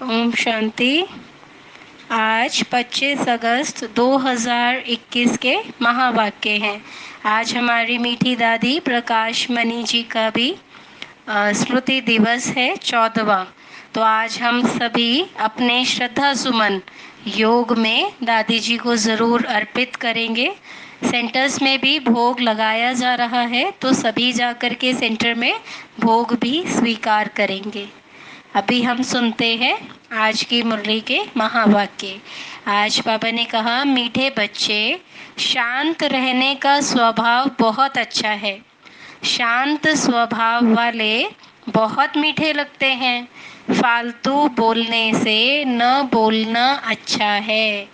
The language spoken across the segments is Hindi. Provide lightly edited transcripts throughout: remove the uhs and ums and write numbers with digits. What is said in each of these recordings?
ओम शांति। आज 25 अगस्त 2021 के महावाक्य हैं। आज हमारी मीठी दादी प्रकाश मणि जी का भी स्मृति दिवस है 14वां। तो आज हम सभी अपने श्रद्धा सुमन योग में दादी जी को ज़रूर अर्पित करेंगे। सेंटर्स में भी भोग लगाया जा रहा है, तो सभी जाकर के सेंटर में भोग भी स्वीकार करेंगे। अभी हम सुनते हैं आज की मुरली के महावाक्य। आज बाबा ने कहा, मीठे बच्चे, शांत रहने का स्वभाव बहुत अच्छा है। शांत स्वभाव वाले बहुत मीठे लगते हैं। फालतू बोलने से न बोलना अच्छा है।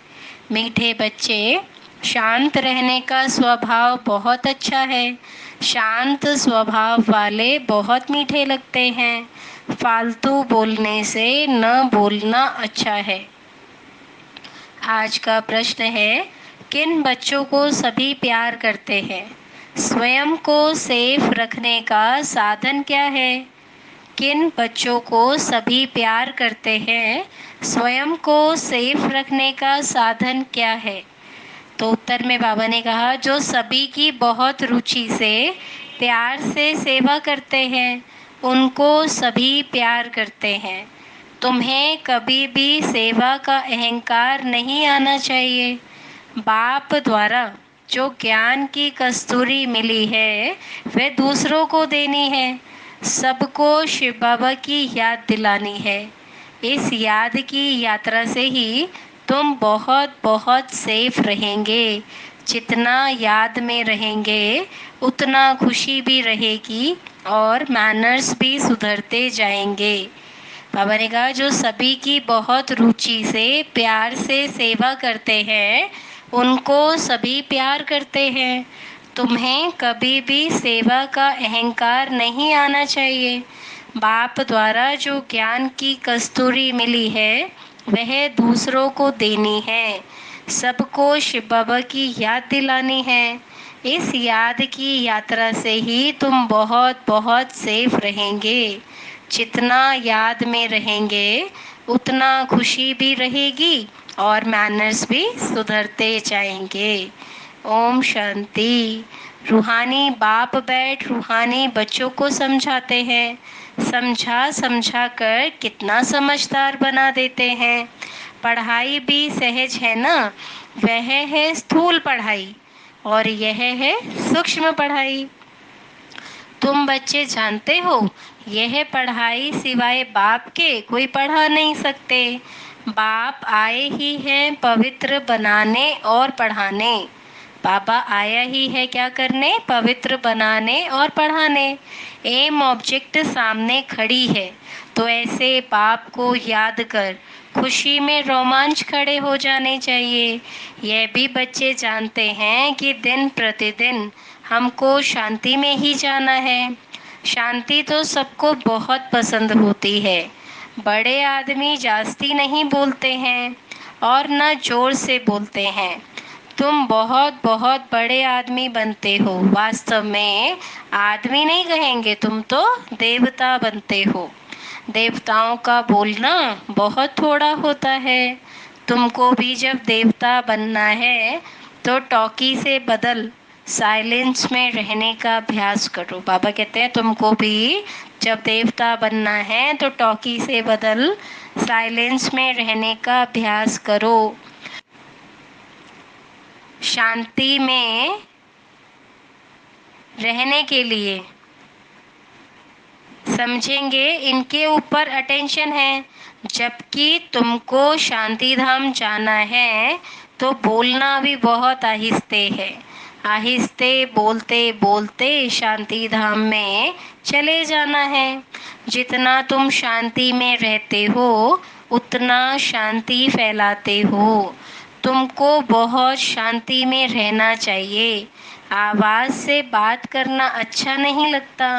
मीठे बच्चे, शांत रहने का स्वभाव बहुत अच्छा है। शांत स्वभाव वाले बहुत मीठे लगते हैं। फालतू बोलने से न बोलना अच्छा है। आज का प्रश्न है, किन बच्चों को सभी प्यार करते हैं? स्वयं को सेफ रखने का साधन क्या है? किन बच्चों को सभी प्यार करते हैं? स्वयं को सेफ रखने का साधन क्या है? तो उत्तर में बाबा ने कहा, जो सभी की बहुत रुचि से प्यार से सेवा करते हैं, उनको सभी प्यार करते हैं। तुम्हें कभी भी सेवा का अहंकार नहीं आना चाहिए। बाप द्वारा जो ज्ञान की कस्तूरी मिली है, वह दूसरों को देनी है। सबको शिव बाबा की याद दिलानी है। इस याद की यात्रा से ही तुम बहुत बहुत सेफ रहेंगे। जितना याद में रहेंगे, उतना खुशी भी रहेगी और मैनर्स भी सुधरते जाएंगे। बाबा ने कहा, जो सभी की बहुत रुचि से प्यार से सेवा करते हैं, उनको सभी प्यार करते हैं। तुम्हें कभी भी सेवा का अहंकार नहीं आना चाहिए। बाप द्वारा जो ज्ञान की कस्तूरी मिली है, वह दूसरों को देनी है। सबको शिव बाबा की याद दिलानी है। इस याद की यात्रा से ही तुम बहुत बहुत सेफ रहेंगे। जितना याद में रहेंगे, उतना खुशी भी रहेगी और मैनर्स भी सुधरते जाएंगे। ओम शांति। रूहानी बाप बैठ रूहानी बच्चों को समझाते हैं। समझा समझा कर कितना समझदार बना देते हैं। पढ़ाई भी सहज है ना, वह है स्थूल पढ़ाई और यह है सूक्ष्म पढ़ाई। तुम बच्चे जानते हो, यह पढ़ाई सिवाय बाप के कोई पढ़ा नहीं सकते। बाप आए ही हैं पवित्र बनाने और पढ़ाने। बाबा आया ही है क्या करने? पवित्र बनाने और पढ़ाने। एम ऑब्जेक्ट सामने खड़ी है, तो ऐसे बाप को याद कर खुशी में रोमांच खड़े हो जाने चाहिए। यह भी बच्चे जानते हैं कि दिन प्रतिदिन हमको शांति में ही जाना है। शांति तो सबको बहुत पसंद होती है। बड़े आदमी जास्ती नहीं बोलते हैं और न जोर से बोलते हैं। तुम बहुत बहुत बड़े आदमी बनते हो। वास्तव में आदमी नहीं कहेंगे, तुम तो देवता बनते हो। देवताओं का बोलना बहुत थोड़ा होता है। तुमको भी जब देवता बनना है, तो टॉकी से बदल साइलेंस में रहने का अभ्यास करो। बाबा कहते हैं, तुमको भी जब देवता बनना है, तो टॉकी से बदल साइलेंस में रहने का अभ्यास करो। शांति में रहने के लिए समझेंगे, इनके ऊपर अटेंशन है। जबकि तुमको शांति धाम जाना है, तो बोलना भी बहुत आहिस्ते है। आहिस्ते बोलते बोलते शांति धाम में चले जाना है। जितना तुम शांति में रहते हो, उतना शांति फैलाते हो। तुमको बहुत शांति में रहना चाहिए। आवाज़ से बात करना अच्छा नहीं लगता।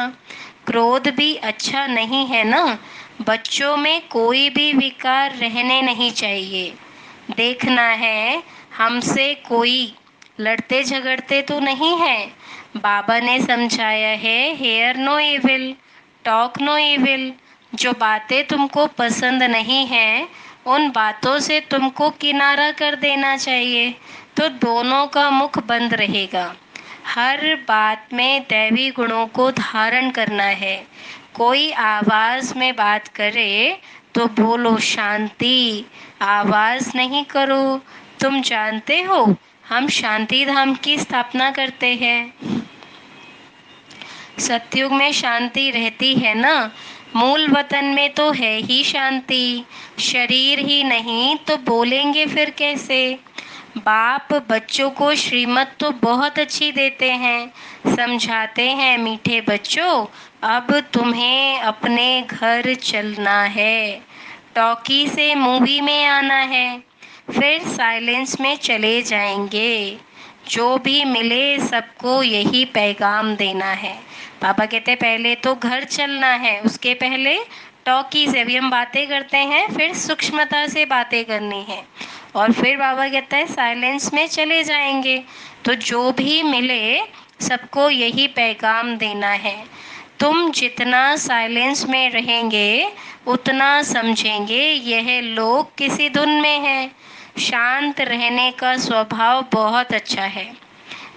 क्रोध भी अच्छा नहीं है ना। बच्चों में कोई भी विकार रहने नहीं चाहिए। देखना है, हमसे कोई लड़ते झगड़ते तो नहीं है। बाबा ने समझाया है, hear no evil, talk no evil. जो बातें तुमको पसंद नहीं हैं उन बातों से तुमको किनारा कर देना चाहिए, तो दोनों का मुख बंद रहेगा। हर बात में दैवी गुणों को धारण करना है। कोई आवाज में बात करे तो बोलो शांति, आवाज नहीं करो। तुम जानते हो हम शांति धाम की स्थापना करते हैं। सतयुग में शांति रहती है ना, मूल वतन में तो है ही शांति। शरीर ही नहीं तो बोलेंगे फिर कैसे। बाप बच्चों को श्रीमत तो बहुत अच्छी देते हैं, समझाते हैं मीठे बच्चों अब तुम्हें अपने घर चलना है, टॉकी से मूवी में आना है, फिर साइलेंस में चले जाएंगे। जो भी मिले सबको यही पैगाम देना है। पापा कहते पहले तो घर चलना है, उसके पहले टॉकी से अभी हम बातें करते हैं, फिर सूक्ष्मता से बातें करनी है, और फिर बाबा कहता है साइलेंस में चले जाएंगे। तो जो भी मिले सबको यही पैगाम देना है। तुम जितना साइलेंस में रहेंगे उतना समझेंगे यह लोग किसी धुन में है। शांत रहने का स्वभाव बहुत अच्छा है,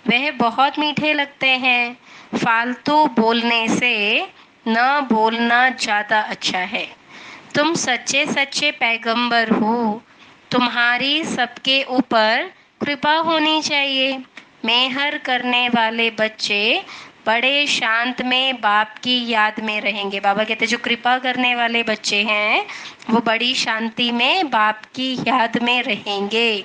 वह बहुत मीठे लगते हैं। फालतू बोलने से न बोलना ज़्यादा अच्छा है। तुम सच्चे सच्चे पैगंबर हो, तुम्हारी सबके ऊपर कृपा होनी चाहिए। मेहर करने वाले बच्चे बड़े शांत में बाप की याद में रहेंगे। बाबा कहते जो कृपा करने वाले बच्चे हैं वो बड़ी शांति में बाप की याद में रहेंगे।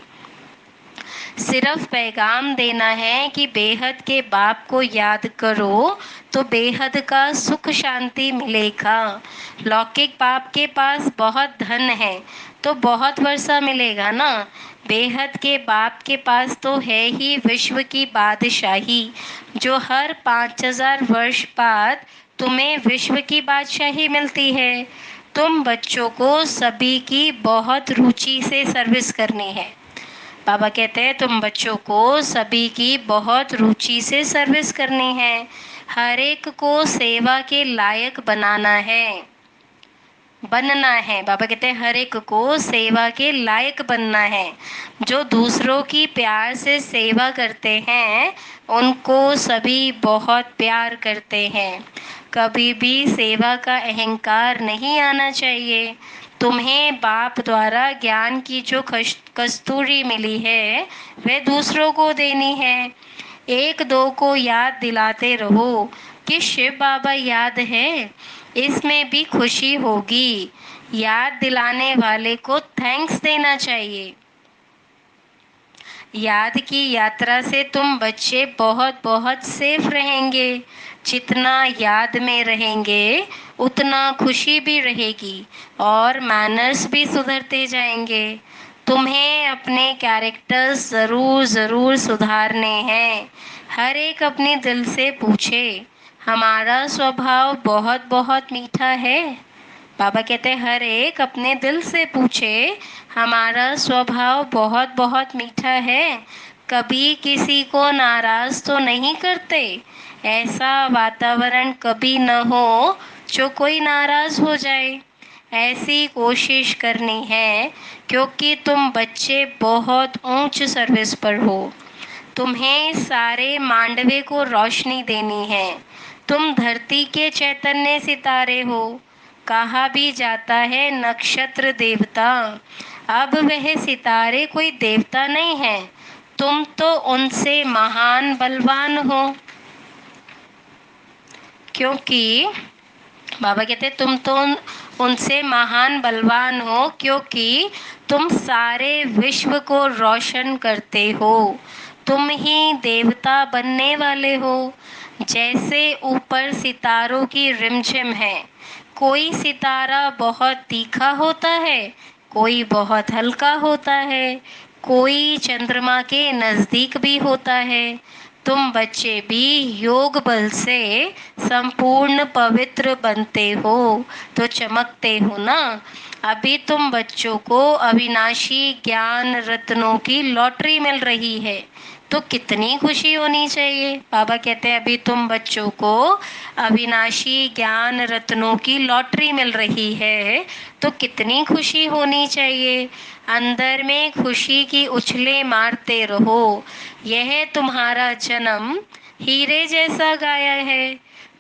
सिर्फ पैगाम देना है कि बेहद के बाप को याद करो तो बेहद का सुख शांति मिलेगा। लौकिक बाप के पास बहुत धन है तो बहुत वर्षा मिलेगा ना, बेहद के बाप के पास तो है ही विश्व की बादशाही, जो हर 5000 वर्ष बाद तुम्हें विश्व की बादशाही मिलती है। तुम बच्चों को सभी की बहुत रुचि से सर्विस करनी है। बाबा कहते हैं तुम बच्चों को सभी की बहुत रुचि से सर्विस करनी है, हर एक को सेवा के लायक बनना है। बाबा कहते हैं हर एक को सेवा के लायक बनना है। जो दूसरों की प्यार से सेवा करते हैं उनको सभी बहुत प्यार करते हैं। कभी भी सेवा का अहंकार नहीं आना चाहिए। तुम्हें बाप द्वारा ज्ञान की जो कस्तूरी मिली है वह दूसरों को देनी है। एक दो को याद दिलाते रहो कि शिव बाबा याद है, इसमें भी खुशी होगी। याद दिलाने वाले को थैंक्स देना चाहिए। याद की यात्रा से तुम बच्चे बहुत बहुत सेफ रहेंगे। जितना याद में रहेंगे उतना खुशी भी रहेगी और मैनर्स भी सुधरते जाएंगे। तुम्हें अपने कैरेक्टर्स ज़रूर सुधारने हैं। हर एक अपने दिल से पूछे हमारा स्वभाव बहुत बहुत मीठा है। बाबा कहते हैं हर एक अपने दिल से पूछे हमारा स्वभाव बहुत बहुत मीठा है, कभी किसी को नाराज़ तो नहीं करते। ऐसा वातावरण कभी न हो जो कोई नाराज़ हो जाए। ऐसी कोशिश करनी है क्योंकि तुम बच्चे बहुत ऊंच सर्विस पर हो। तुम्हें सारे मांडवे को रोशनी देनी है। तुम धरती के चैतन्य सितारे हो। कहा भी जाता है नक्षत्र देवता, अब वह सितारे कोई देवता नहीं है, तुम तो उनसे महान बलवान हो। क्योंकि बाबा कहते तुम तो उनसे महान बलवान हो क्योंकि तुम सारे विश्व को रोशन करते हो। तुम ही देवता बनने वाले हो। जैसे ऊपर सितारों की रिमझिम है, कोई सितारा बहुत तीखा होता है, कोई बहुत हल्का होता है, कोई चंद्रमा के नज़दीक भी होता है। तुम बच्चे भी योग बल से संपूर्ण पवित्र बनते हो तो चमकते हो ना। अभी तुम बच्चों को अविनाशी ज्ञान रत्नों की लॉटरी मिल रही है। तो कितनी खुशी होनी चाहिए। बाबा कहते हैं अभी तुम बच्चों को अविनाशी ज्ञान रत्नों की लॉटरी मिल रही है, तो कितनी खुशी होनी चाहिए। अंदर में खुशी की उछले मारते रहो। यह तुम्हारा जन्म हीरे जैसा गाया है।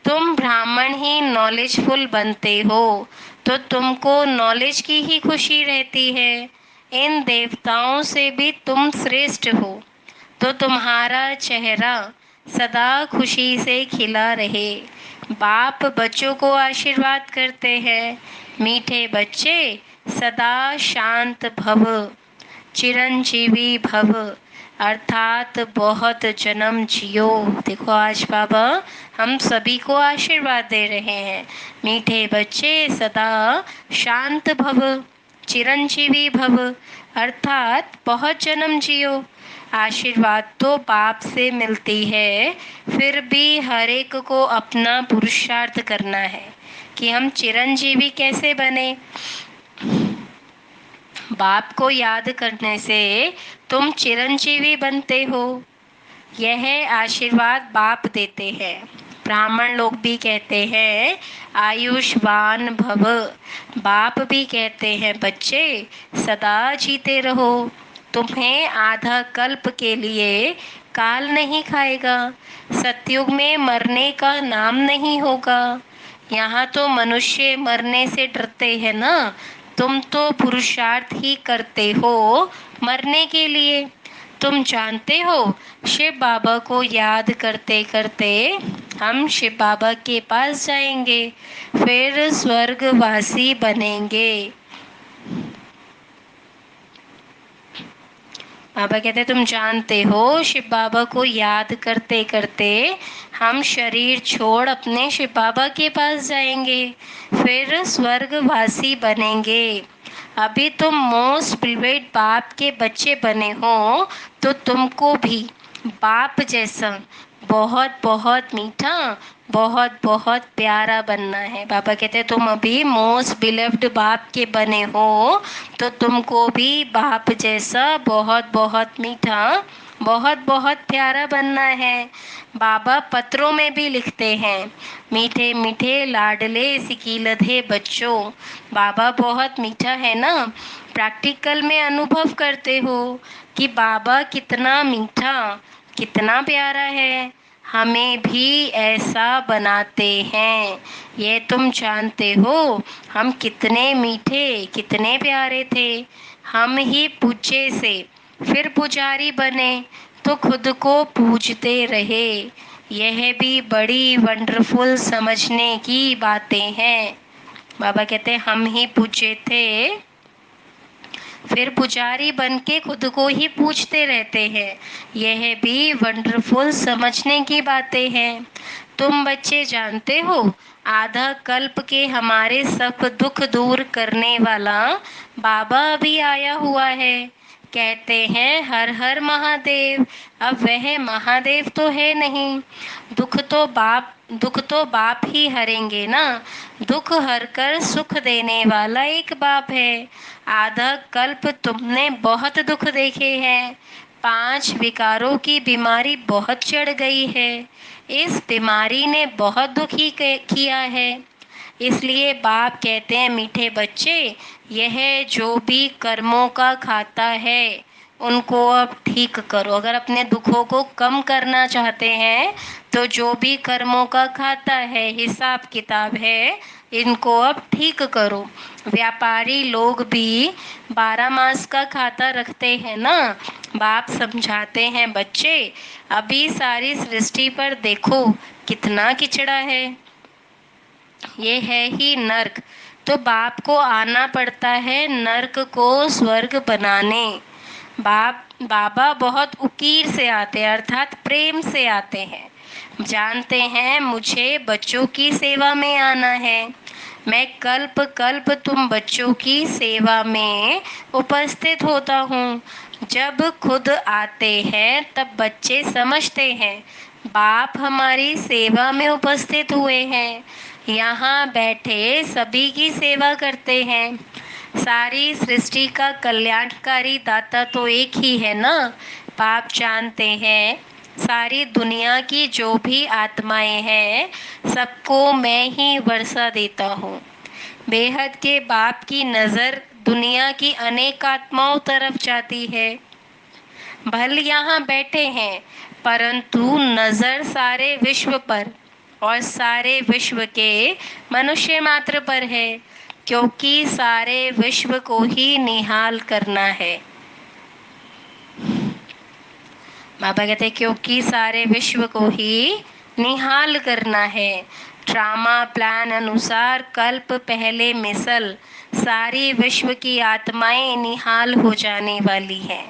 तुम ब्राह्मण ही नॉलेजफुल बनते हो, तो तुमको नॉलेज की ही खुशी रहती है। इन देवताओं से भी तुम श्रेष्ठ हो, तो तुम्हारा चेहरा सदा खुशी से खिला रहे। बाप बच्चों को आशीर्वाद करते हैं, मीठे बच्चे सदा शांत भव, चिरंजीवी भव, अर्थात बहुत जन्म जियो। देखो आज बाबा हम सभी को आशीर्वाद दे रहे हैं, मीठे बच्चे सदा शांत भव, चिरंजीवी भव, अर्थात बहुत जन्म जियो। आशीर्वाद तो बाप से मिलती है, फिर भी हर एक को अपना पुरुषार्थ करना है कि हम चिरंजीवी कैसे बने। बाप को याद करने से तुम चिरंजीवी बनते हो। यह आशीर्वाद बाप देते हैं। ब्राह्मण लोग भी कहते हैं आयुष्मान भव। बाप भी कहते हैं बच्चे सदा जीते रहो। तुम्हें आधा कल्प के लिए काल नहीं खाएगा। सतयुग में मरने का नाम नहीं होगा। यहाँ तो मनुष्य मरने से डरते हैं ना, तुम तो पुरुषार्थ ही करते हो मरने के लिए। तुम जानते हो शिव बाबा को याद करते करते हम शिव बाबा के पास जाएंगे, फिर स्वर्गवासी बनेंगे। बाबा कहते तुम जानते हो शिव बाबा को याद करते करते हम शरीर छोड़ अपने शिव बाबा के पास जाएंगे, फिर स्वर्गवासी बनेंगे। अभी तुम मोस्ट बिलवेड बाप के बच्चे बने हो, तो तुमको भी बाप जैसा बहुत बहुत मीठा, बहुत बहुत प्यारा बनना है। बाबा कहते हैं तुम अभी मोस्ट बिलव्ड बाप के बने हो, तो तुमको भी बाप जैसा बहुत बहुत मीठा, बहुत बहुत प्यारा बनना है। बाबा पत्रों में भी लिखते हैं मीठे मीठे लाडले सिकीलधे बच्चों। बाबा बहुत मीठा है ना, प्रैक्टिकल में अनुभव करते हो कि बाबा कितना मीठा, कितना प्यारा है। हमें भी ऐसा बनाते हैं। ये तुम जानते हो हम कितने मीठे, कितने प्यारे थे। हम ही पूछे से फिर पुजारी बने, तो खुद को पूजते रहे। यह भी बड़ी वंडरफुल समझने की बातें हैं। बाबा कहते हैं हम ही पूछे थे, फिर पुजारी बन के खुद को ही पूछते रहते हैं। यह भी वंडरफुल समझने की बातें हैं। तुम बच्चे जानते हो आधा कल्प के हमारे सब दुख दूर करने वाला बाबा अभी आया हुआ है। कहते हैं हर हर महादेव। अब वह महादेव तो है नहीं, दुख तो बाप ही हरेंगे ना। दुख हर कर सुख देने वाला एक बाप है। आधा कल्प तुमने बहुत दुख देखे हैं। 5 विकारों की बीमारी बहुत चढ़ गई है। इस बीमारी ने बहुत दुखी किया है। इसलिए बाप कहते हैं मीठे बच्चे, यह जो भी कर्मों का खाता है उनको अब ठीक करो। अगर अपने दुखों को कम करना चाहते हैं तो जो भी कर्मों का खाता है, हिसाब किताब है, इनको अब ठीक करो। व्यापारी लोग भी 12 मास का खाता रखते हैं ना। बाप समझाते हैं बच्चे अभी सारी सृष्टि पर देखो कितना किचड़ा है, ये है ही नर्क। तो बाप को आना पड़ता है नर्क को स्वर्ग बनाने। बाबा बहुत उकीर से आते हैं, अर्थात प्रेम से आते हैं। जानते हैं मुझे बच्चों की सेवा में आना है। मैं कल्प कल्प तुम बच्चों की सेवा में उपस्थित होता हूँ। जब खुद आते हैं तब बच्चे समझते हैं बाप हमारी सेवा में उपस्थित हुए हैं। यहाँ बैठे सभी की सेवा करते हैं। सारी सृष्टि का कल्याणकारी दाता तो एक ही है ना। बाप जानते हैं सारी दुनिया की जो भी आत्माएं हैं सबको मैं ही वर्षा देता हूँ। बेहद के बाप की नज़र दुनिया की अनेक आत्माओं तरफ जाती है। भल यहाँ बैठे हैं परंतु नज़र सारे विश्व पर और सारे विश्व के मनुष्य मात्र पर है, क्योंकि सारे विश्व को ही निहाल करना है। बाबा कहते हैं क्योंकि सारे विश्व को ही निहाल करना है। ड्रामा प्लान अनुसार कल्प पहले मिसल सारी विश्व की आत्माएं निहाल हो जाने वाली हैं।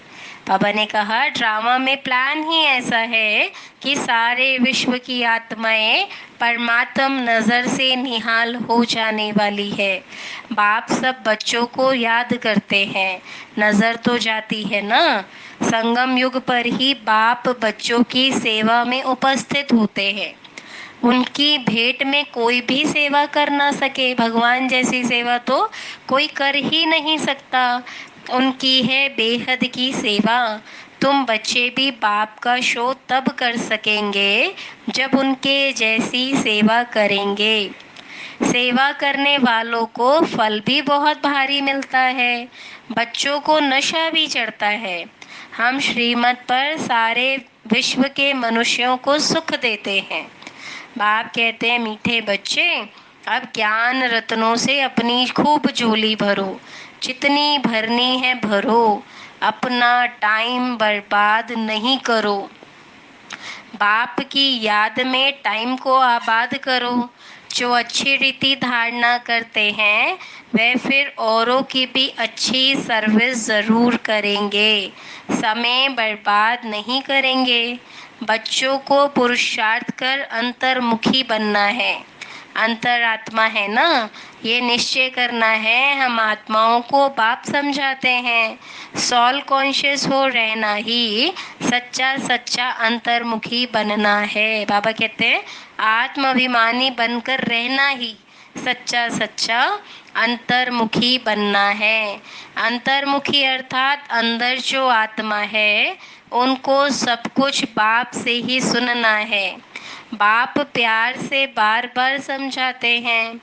बाबा ने कहा ड्रामा में प्लान ही ऐसा है कि सारे विश्व की आत्माएं परमात्म नज़र से निहाल हो जाने वाली है। बाप सब बच्चों को याद करते हैं, नज़र तो जाती है ना। संगम युग पर ही बाप बच्चों की सेवा में उपस्थित होते हैं। उनकी भेंट में कोई भी सेवा कर ना सके, भगवान जैसी सेवा तो कोई कर ही नहीं सकता। उनकी है बेहद की सेवा। तुम बच्चे भी बाप का शो तब कर सकेंगे जब उनके जैसी सेवा करेंगे। सेवा करने वालों को फल भी बहुत भारी मिलता है, बच्चों को नशा भी चढ़ता है। हम श्रीमत पर सारे विश्व के मनुष्यों को सुख देते हैं। बाप कहते हैं मीठे बच्चे अब ज्ञान रत्नों से अपनी खूब झोली भरो, जितनी भरनी है भरो, अपना टाइम बर्बाद नहीं करो। बाप की याद में टाइम को आबाद करो। जो अच्छी रीति धारणा करते हैं वे फिर औरों की भी अच्छी सर्विस ज़रूर करेंगे, समय बर्बाद नहीं करेंगे। बच्चों को पुरुषार्थ कर अंतर्मुखी बनना है। अंतरात्मा है ना, ये निश्चय करना है। हम आत्माओं को बाप समझाते हैं। सॉल कॉन्शियस हो रहना ही सच्चा सच्चा अंतर्मुखी बनना है। बाबा कहते हैं आत्माभिमानी बनकर रहना ही सच्चा सच्चा अंतर्मुखी बनना है। अंतर्मुखी अर्थात अंदर जो आत्मा है उनको सब कुछ बाप से ही सुनना है। बाप प्यार से बार बार समझाते हैं।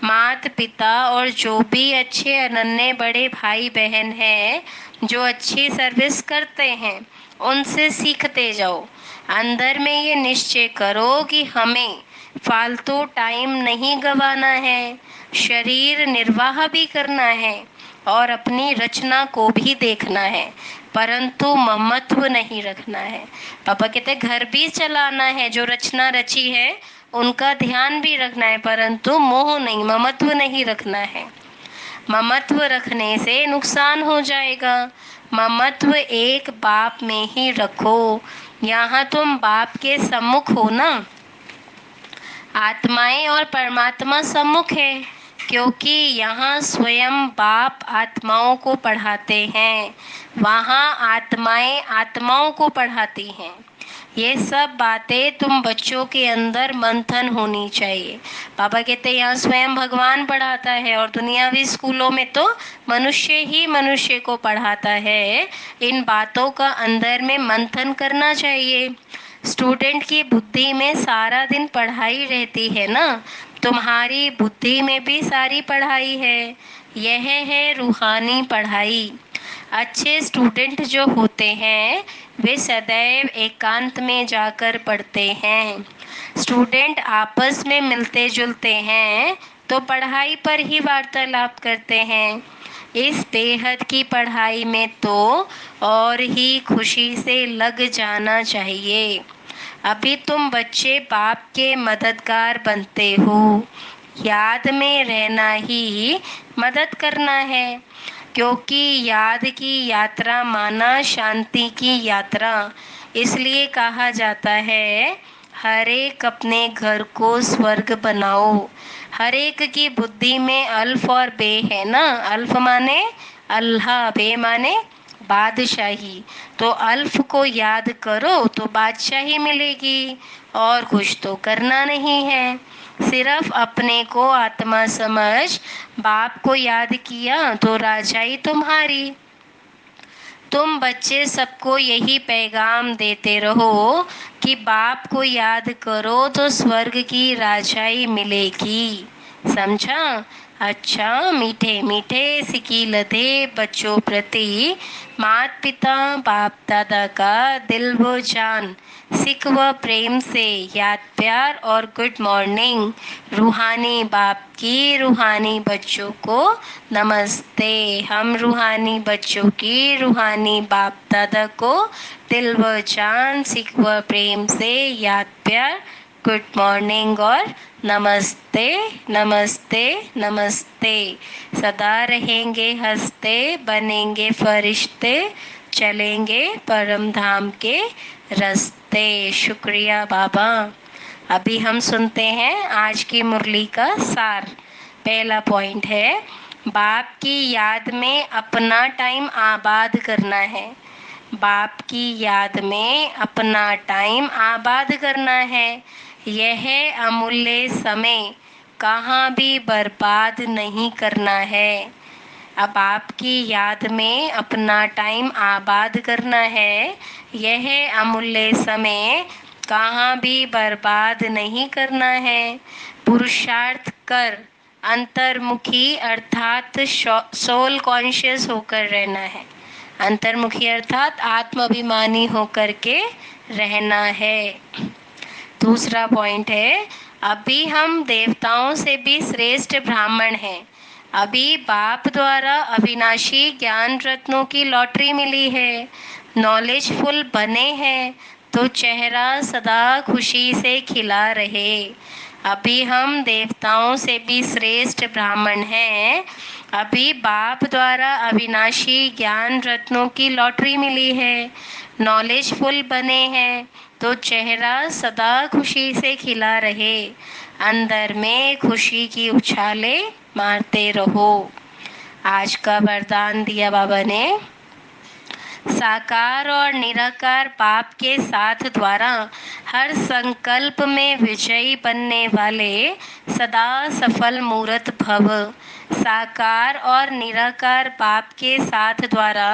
माता पिता और जो भी अच्छे अनन्य बड़े भाई बहन हैं जो अच्छी सर्विस करते हैं उनसे सीखते जाओ। अंदर में ये निश्चय करो कि हमें फालतू टाइम नहीं गंवाना है, शरीर निर्वाह भी करना है और अपनी रचना को भी देखना है, परंतु ममत्व नहीं रखना है। पापा कहते घर भी चलाना है, जो रचना रची है उनका ध्यान भी रखना है, परंतु मोह नहीं, ममत्व नहीं रखना है। ममत्व रखने से नुकसान हो जाएगा। ममत्व एक बाप में ही रखो। यहाँ तुम बाप के सम्मुख हो ना, आत्माएं और परमात्मा सम्मुख है, क्योंकि यहाँ स्वयं बाप आत्माओं को पढ़ाते हैं, वहाँ आत्माएं आत्माओं को पढ़ाती हैं। ये सब बातें तुम बच्चों के अंदर मंथन होनी चाहिए। पापा कहते हैं यहाँ स्वयं भगवान पढ़ाता है और दुनियावी स्कूलों में तो मनुष्य ही मनुष्य को पढ़ाता है। इन बातों का अंदर में मंथन करना चाहिए। स्टूडेंट की बुद्धि में सारा दिन पढ़ाई रहती है ना, तुम्हारी बुद्धि में भी सारी पढ़ाई है। यह है रूहानी पढ़ाई। अच्छे स्टूडेंट जो होते हैं वे सदैव एकांत में जाकर पढ़ते हैं। स्टूडेंट आपस में मिलते जुलते हैं तो पढ़ाई पर ही वार्तालाप करते हैं। इस बेहद की पढ़ाई में तो और ही खुशी से लग जाना चाहिए। अभी तुम बच्चे बाप के मददगार बनते हो, याद में रहना ही मदद करना है, क्योंकि याद की यात्रा माना शांति की यात्रा। इसलिए कहा जाता है हर एक अपने घर को स्वर्ग बनाओ। हर एक की बुद्धि में अल्फ और बे है ना, अल्फ माने अल्लाह, बे माने बादशाही। तो अल्फ को याद करो तो बादशाही मिलेगी, और कुछ तो करना नहीं है। सिर्फ अपने को आत्मा समझ बाप को याद किया तो राजाई तुम्हारी। तुम बच्चे सबको यही पैगाम देते रहो कि बाप को याद करो तो स्वर्ग की राजाई मिलेगी। समझा? अच्छा, मीठे मीठे सिकीलते बच्चों प्रति माता पिता बाप दादा का दिल व जान सिख व प्रेम से याद प्यार और गुड मॉर्निंग। रूहानी बाप की रूहानी बच्चों को नमस्ते। हम रूहानी बच्चों की रूहानी बाप दादा को दिल व जान सिख व प्रेम से याद प्यार गुड मॉर्निंग और नमस्ते नमस्ते नमस्ते। सदा रहेंगे हंसते, बनेंगे फरिश्ते, चलेंगे परम धाम के रास्ते। शुक्रिया बाबा। अभी हम सुनते हैं आज की मुरली का सार। पहला पॉइंट है, बाप की याद में अपना टाइम आबाद करना है। बाप की याद में अपना टाइम आबाद करना है। यह अमूल्य समय कहाँ भी बर्बाद नहीं करना है। अब आपकी याद में अपना टाइम आबाद करना है। यह अमूल्य समय कहाँ भी बर्बाद नहीं करना है। पुरुषार्थ कर अंतर्मुखी अर्थात सोल कॉन्शियस होकर रहना है। अंतर्मुखी अर्थात आत्माभिमानी होकर के रहना है। दूसरा पॉइंट है, अभी हम देवताओं से भी श्रेष्ठ ब्राह्मण हैं। अभी बाप द्वारा अविनाशी ज्ञान रत्नों की लॉटरी मिली है। नॉलेजफुल बने हैं तो चेहरा सदा खुशी से खिला रहे। अभी हम देवताओं से भी श्रेष्ठ ब्राह्मण हैं। अभी बाप द्वारा अविनाशी ज्ञान रत्नों की लॉटरी मिली है। नॉलेजफुल बने हैं तो चेहरा सदा खुशी से खिला रहे। अंदर में खुशी की उछाले मारते रहो। आज का वरदान दिया बाबा ने, साकार और निराकार बाप के साथ द्वारा हर संकल्प में विजयी बनने वाले सदा सफल मूर्त भव। साकार और निराकार बाप के साथ द्वारा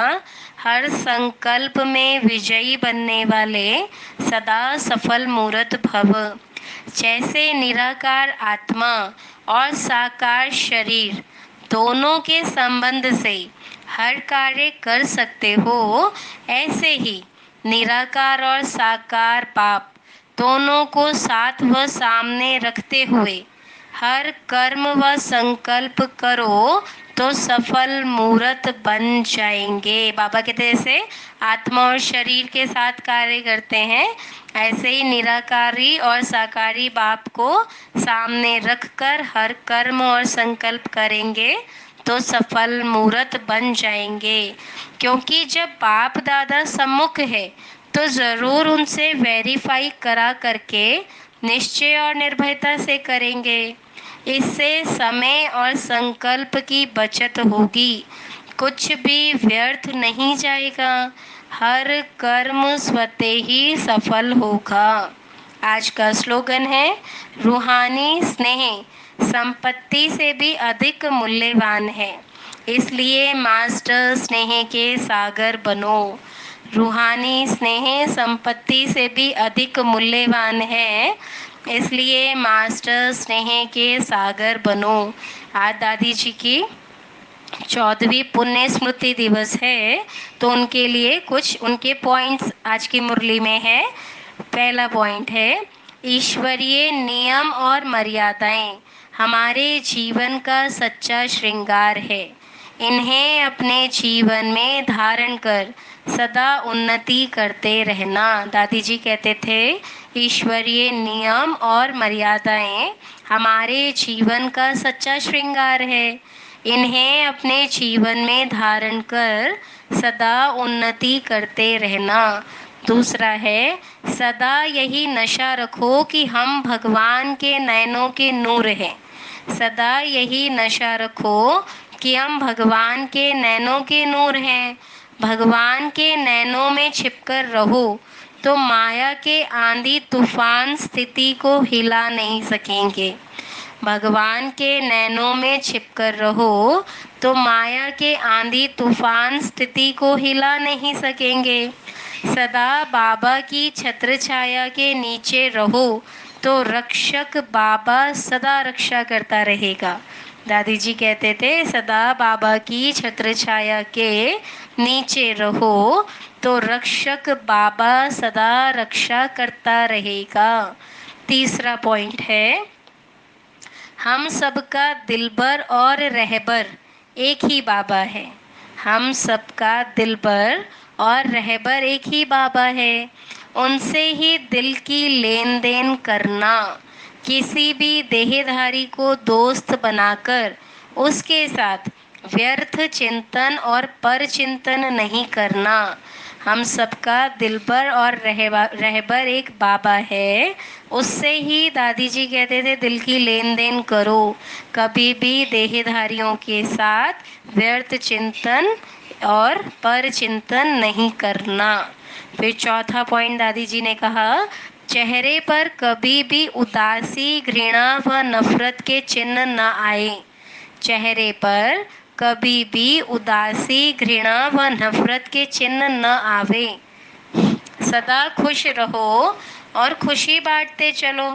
हर संकल्प में विजयी बनने वाले सदा सफल मूर्त भव। जैसे निराकार आत्मा और साकार शरीर दोनों के संबंध से हर कार्य कर सकते हो, ऐसे ही निराकार और साकार बाप दोनों को साथ व सामने रखते हुए हर कर्म व संकल्प करो तो सफल मूर्त बन जाएंगे। बाबा कहते हैं जैसे आत्मा और शरीर के साथ कार्य करते हैं, ऐसे ही निराकारी और साकारी बाप को सामने रखकर हर कर्म और संकल्प करेंगे तो सफल मूर्त बन जाएंगे। क्योंकि जब बाप दादा सम्मुख है तो ज़रूर उनसे वेरीफाई करा करके निश्चय और निर्भयता से करेंगे। इससे समय और संकल्प की बचत होगी। कुछ भी व्यर्थ नहीं जाएगा। हर कर्म स्वतः ही सफल होगा। आज का स्लोगन है, रूहानी स्नेह संपत्ति से भी अधिक मूल्यवान है, इसलिए मास्टर स्नेह के सागर बनो। रूहानी स्नेह संपत्ति से भी अधिक मूल्यवान है, इसलिए मास्टर स्नेह के सागर बनो। आज दादी जी की 14वीं पुण्य स्मृति दिवस है, तो उनके लिए कुछ उनके पॉइंट्स आज की मुरली में है। पहला पॉइंट है, ईश्वरीय नियम और मर्यादाएं हमारे जीवन का सच्चा श्रृंगार है। इन्हें अपने जीवन में धारण कर सदा उन्नति करते रहना। दादी जी कहते थे, ईश्वरीय नियम और मर्यादाएं हमारे जीवन का सच्चा श्रृंगार है। इन्हें अपने जीवन में धारण कर सदा उन्नति करते रहना। दूसरा है, सदा यही नशा रखो कि हम भगवान के नयनों के नूर हैं। सदा यही नशा रखो कि हम भगवान के नैनों के नूर हैं। भगवान के नैनों में छिपकर रहो तो माया के आंधी तूफान स्थिति को हिला नहीं सकेंगे। भगवान के नैनों में छिपकर रहो तो माया के आंधी तूफान स्थिति को हिला नहीं सकेंगे। सदा बाबा की छत्र छाया के नीचे रहो तो रक्षक बाबा सदा रक्षा करता रहेगा। दादी जी कहते थे सदा बाबा की छत्र छाया के नीचे रहो तो रक्षक बाबा सदा रक्षा करता रहेगा। तीसरा पॉइंट है, हम सबका दिलबर और रहबर एक ही बाबा है। हम सबका दिलबर और रहबर एक ही बाबा है। उनसे ही दिल की लेन देन करना, किसी भी देहधारी को दोस्त बनाकर उसके साथ व्यर्थ चिंतन और पर चिंतन नहीं करना। हम सबका दिलबर और रहबर एक बाबा है। उससे ही दादी जी कहते थे दिल की लेन देन करो, कभी भी देहधारियों के साथ व्यर्थ चिंतन और पर चिंतन नहीं करना। फिर चौथा पॉइंट दादी जी ने कहा, चेहरे पर कभी भी उदासी, घृणा व नफरत के चिन्ह न आए। चेहरे पर कभी भी उदासी, घृणा व नफरत के चिन्ह न आवे। सदा खुश रहो और खुशी बांटते चलो।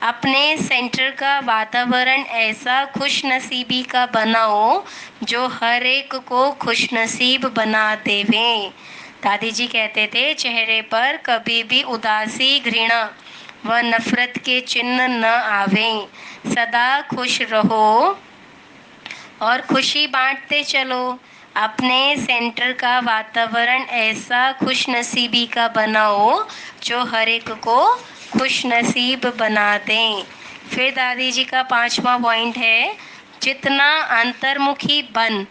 अपने सेंटर का वातावरण ऐसा खुशनसीबी का बनाओ जो हर एक को खुशनसीब बना देवे। दादी जी कहते थे चेहरे पर कभी भी उदासी, घृणा व नफरत के चिन्ह न आवे। सदा खुश रहो और खुशी बांटते चलो। अपने सेंटर का वातावरण ऐसा खुशनसीबी का बनाओ जो हर एक को खुशनसीब बना दें। फिर दादी जी का पांचवा पॉइंट है, जितना अंतर्मुखी बन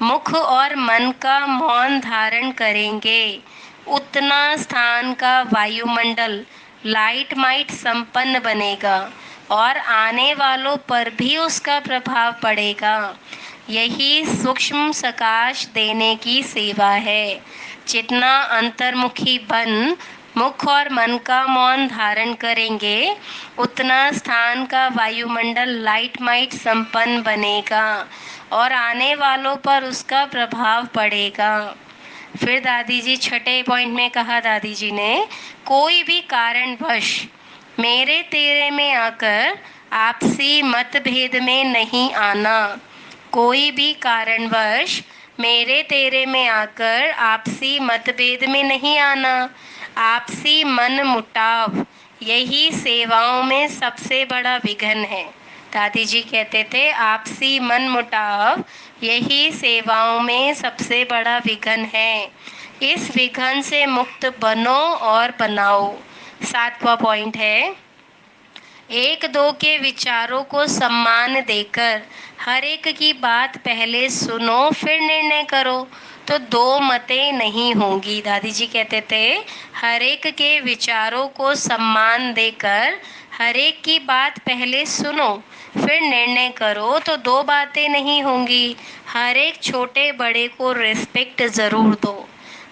मुख और मन का मौन धारण करेंगे उतना स्थान का वायुमंडल लाइट माइट संपन्न बनेगा और आने वालों पर भी उसका प्रभाव पड़ेगा। यही सूक्ष्म सकाश देने की सेवा है। जितना अंतर्मुखी बन मुख और मन का मौन धारण करेंगे उतना स्थान का वायुमंडल लाइट माइट संपन्न बनेगा और आने वालों पर उसका प्रभाव पड़ेगा। फिर दादी जी छठे पॉइंट में कहा दादी जी ने, कोई भी कारणवश मेरे तेरे में आकर आपसी मतभेद में नहीं आना। कोई भी कारणवश मेरे तेरे में आकर आपसी मतभेद में नहीं आना। आपसी मन मुटाव यही सेवाओं में सबसे बड़ा विघ्न है। दादी जी कहते थे आपसी मन मुटाव यही सेवाओं में सबसे बड़ा विघ्न है। इस विघ्न से मुक्त बनो और बनाओ। सातवां पॉइंट है, एक दो के विचारों को सम्मान देकर हर एक की बात पहले सुनो फिर निर्णय करो तो दो मतें नहीं होंगी। दादी जी कहते थे हर एक के विचारों को सम्मान देकर हर एक की बात पहले सुनो फिर निर्णय करो तो दो बातें नहीं होंगी। हर एक छोटे बड़े को रिस्पेक्ट ज़रूर दो।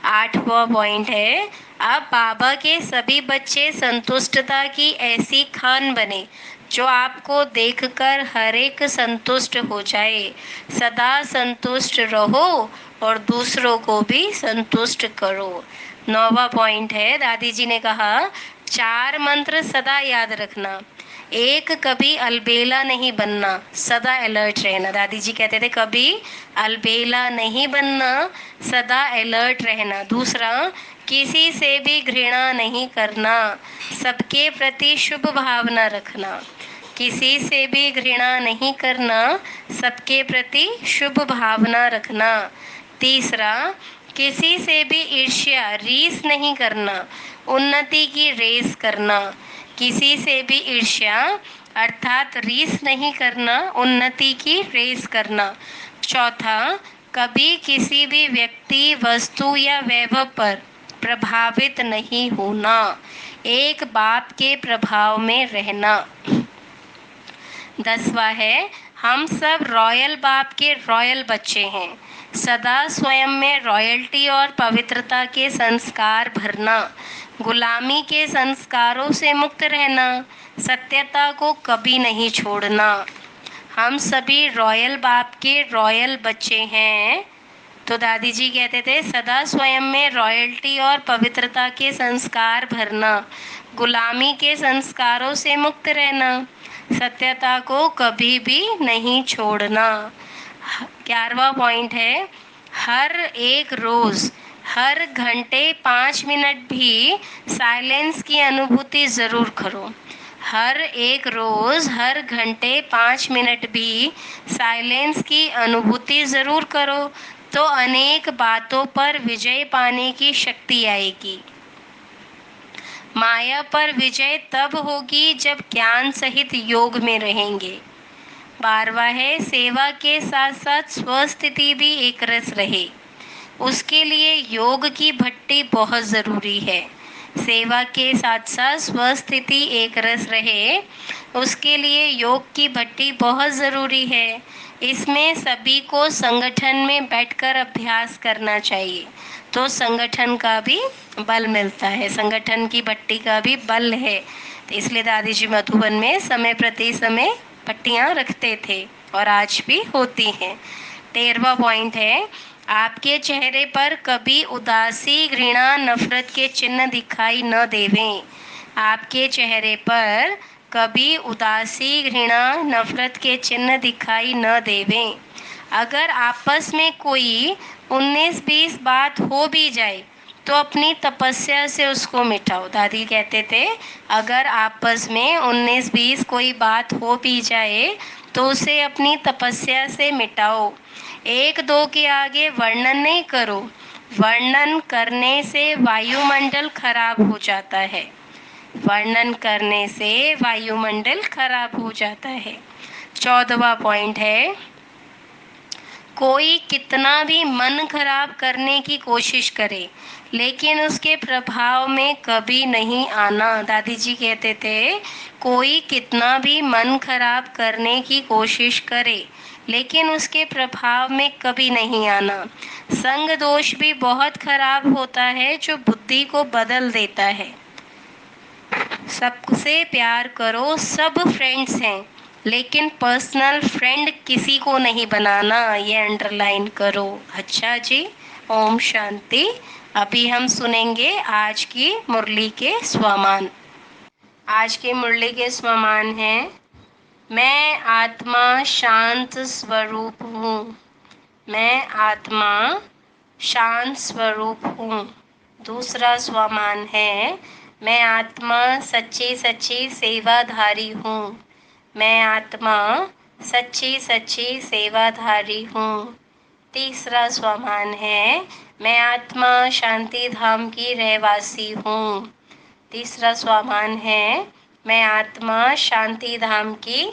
आठवां पॉइंट है, अब बाबा के सभी बच्चे संतुष्टता की ऐसी खान बने जो आपको देखकर हर एक संतुष्ट हो जाए। सदा संतुष्ट रहो और दूसरों को भी संतुष्ट करो। 9वां पॉइंट है, दादी जी ने कहा 4 मंत्र सदा याद रखना। एक, कभी अलबेला नहीं बनना, सदा अलर्ट रहना। दादी जी कहते थे कभी अलबेला नहीं बनना, सदा अलर्ट रहना। दूसरा, किसी से भी घृणा नहीं करना, सबके प्रति शुभ भावना रखना। किसी से भी घृणा नहीं करना, सबके प्रति शुभ भावना रखना। तीसरा, किसी से भी ईर्ष्या रीस नहीं करना, उन्नति की रेस करना। किसी से भी ईर्ष्या अर्थात रीस नहीं करना, उन्नति की रेस करना। चौथा, कभी किसी भी व्यक्ति, वस्तु या वैभव पर प्रभावित नहीं होना, एक बाप के प्रभाव में रहना। 10वां है, हम सब रॉयल बाप के रॉयल बच्चे हैं। सदा स्वयं में रॉयल्टी और पवित्रता के संस्कार भरना, गुलामी के संस्कारों से मुक्त रहना, सत्यता को कभी नहीं छोड़ना। हम सभी रॉयल बाप के रॉयल बच्चे हैं। तो दादी जी कहते थे सदा स्वयं में रॉयल्टी और पवित्रता के संस्कार भरना, गुलामी के संस्कारों से मुक्त रहना, सत्यता को कभी भी नहीं छोड़ना। 11वां पॉइंट है, हर एक रोज हर घंटे 5 मिनट भी साइलेंस की अनुभूति जरूर करो। हर एक रोज हर घंटे 5 मिनट भी साइलेंस की अनुभूति जरूर करो, तो अनेक बातों पर विजय पाने की शक्ति आएगी। माया पर विजय तब होगी जब ज्ञान सहित योग में रहेंगे। 12वां है, सेवा के साथ साथ स्वस्थिति भी एक रस रहे, उसके लिए योग की भट्टी बहुत ज़रूरी है। सेवा के साथ साथ स्वस्थिति एक रस रहे, उसके लिए योग की भट्टी बहुत ज़रूरी है। इसमें सभी को संगठन में बैठकर अभ्यास करना चाहिए, तो संगठन का भी बल मिलता है, संगठन की भट्टी का भी बल है। तो इसलिए दादी जी मधुबन में समय प्रति समय भट्टियाँ रखते थे और आज भी होती हैं। 13वां पॉइंट है, आपके चेहरे पर कभी उदासी, घृणा, नफरत के चिन्ह दिखाई न देवें। आपके चेहरे पर कभी उदासी, घृणा, नफरत के चिन्ह दिखाई न देवें। अगर आपस में कोई 19-20 बात हो भी जाए तो अपनी तपस्या से उसको मिटाओ। दादी कहते थे अगर आपस में 19-20 कोई बात हो भी जाए तो उसे अपनी तपस्या से मिटाओ। 1-2 के आगे वर्णन नहीं करो, वर्णन करने से वायुमंडल खराब हो जाता है, वर्णन करने से वायुमंडल खराब हो जाता है। 14वां पॉइंट है, कोई कितना भी मन खराब करने की कोशिश करे लेकिन उसके प्रभाव में कभी नहीं आना। दादी जी कहते थे कोई कितना भी मन खराब करने की कोशिश करे लेकिन उसके प्रभाव में कभी नहीं आना। संग दोष भी बहुत खराब होता है जो बुद्धि को बदल देता है। सबसे प्यार करो, सब फ्रेंड्स हैं, लेकिन पर्सनल फ्रेंड किसी को नहीं बनाना, ये अंडरलाइन करो। अच्छा जी, ओम शांति। अभी हम सुनेंगे आज की मुरली के स्वमान। आज की मुरली के स्वमान हैं, मैं आत्मा शांत स्वरूप हूँ। मैं आत्मा शांत स्वरूप हूँ। दूसरा स्वमान है, मैं आत्मा सच्ची सच्ची सेवाधारी हूँ। मैं आत्मा सच्ची सच्ची सेवाधारी हूँ। तीसरा स्वमान है, मैं आत्मा शांति धाम की रहवासी हूँ। तीसरा स्वमान है, मैं आत्मा शांति धाम की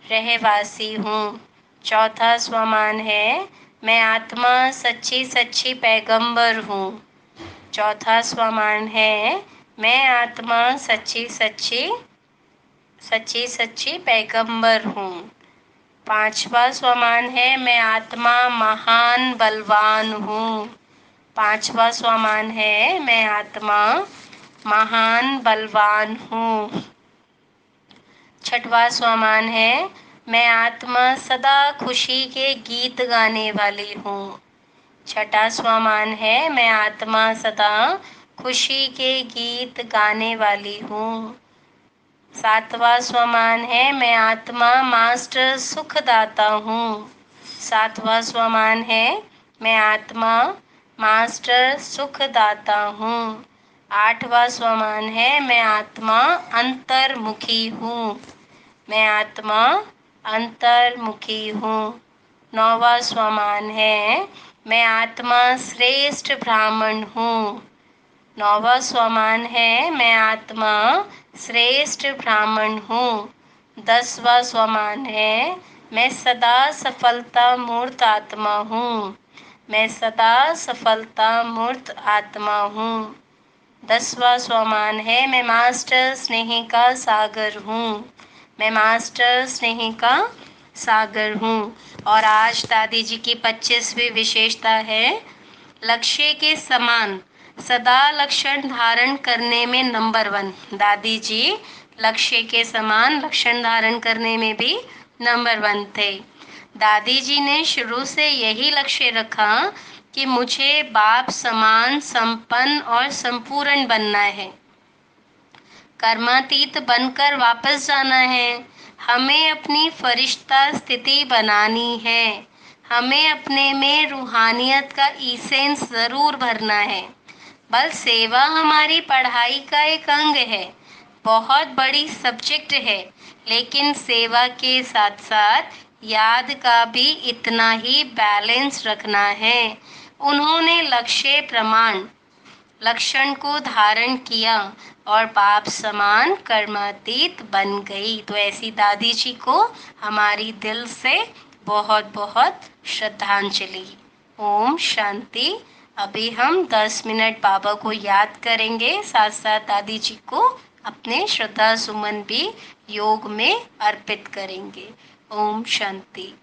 रहवासी हूँ। चौथा स्वमान है, मैं आत्मा सच्ची सच्ची पैगंबर हूँ। चौथा स्वमान है, मैं आत्मा सच्ची सच्ची पैगंबर हूँ। 5वां स्वमान है, मैं आत्मा महान बलवान हूँ। 5वां स्वमान है, मैं आत्मा महान बलवान हूँ। 6वां स्वमान है, मैं आत्मा सदा खुशी के गीत गाने वाली हूँ। 6वां स्वमान है, मैं आत्मा सदा खुशी के गीत गाने वाली हूँ। 7वां स्वमान है, मैं आत्मा मास्टर सुखदाता हूँ। 7वां स्वमान है, मैं आत्मा मास्टर सुखदाता हूँ। 8वां स्वमान है, मैं आत्मा अंतर्मुखी हूँ। मैं आत्मा अंतर्मुखी हूँ। 9वां स्वमान है, मैं आत्मा श्रेष्ठ ब्राह्मण हूँ। 9वां स्वमान है, मैं आत्मा श्रेष्ठ ब्राह्मण हूँ। 10वां स्वमान है, मैं सदा सफलता मूर्त आत्मा हूँ। मैं सदा सफलता मूर्त आत्मा हूँ। 10वां स्वमान है, मैं मास्टर स्नेह का सागर हूँ। मैं मास्टर स्नेह का सागर हूँ। और आज दादी जी की 25वीं विशेषता है, लक्ष्य के समान सदा लक्षण धारण करने में नंबर 1। दादी जी लक्ष्य के समान लक्षण धारण करने में भी नंबर 1 थे। दादी जी ने शुरू से यही लक्ष्य रखा कि मुझे बाप समान संपन्न और संपूर्ण बनना है, कर्मातीत बनकर वापस जाना है। हमें अपनी फरिश्ता स्थिति बनानी है। हमें अपने में रूहानियत का एसेंस ज़रूर भरना है। बस सेवा हमारी पढ़ाई का एक अंग है, बहुत बड़ी सब्जेक्ट है, लेकिन सेवा के साथ साथ याद का भी इतना ही बैलेंस रखना है। उन्होंने लक्ष्य प्रमाण लक्षण को धारण किया और बाप समान कर्मातीत बन गई। तो ऐसी दादी जी को हमारी दिल से बहुत बहुत श्रद्धांजलि। ओम शांति। अभी हम 10 मिनट बाबा को याद करेंगे, साथ साथ दादी जी को अपने श्रद्धा सुमन भी योग में अर्पित करेंगे। ओम शांति।